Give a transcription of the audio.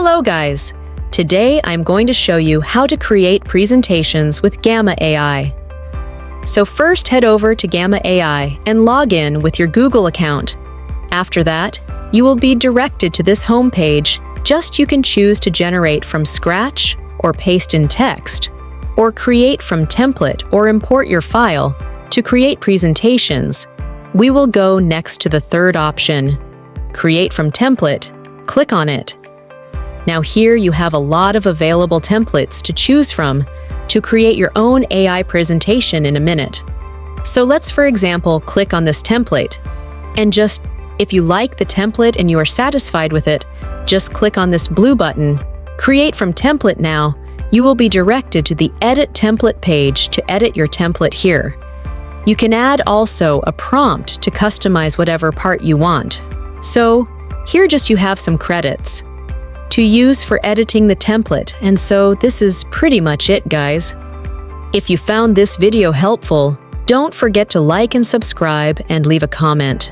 Hello guys! Today I'm going to show you how to create presentations with Gamma AI. So first head over to Gamma AI and log in with your Google account. After that, you will be directed to this homepage. You can choose to generate from scratch or paste in text, or create from template or import your file. To create presentations, we will go next to the third option, Create from Template. Click on it. Now here you have a lot of available templates to choose from to create your own AI presentation in a minute. So let's, for example, click on this template. And if you like the template and you are satisfied with it, just click on this blue button, Create from Template. Now, you will be directed to the Edit Template page to edit your template here. You can add also a prompt to customize whatever part you want. So here you have some credits to use for editing the template, and so this is pretty much it, guys. If you found this video helpful, don't forget to like and subscribe and leave a comment.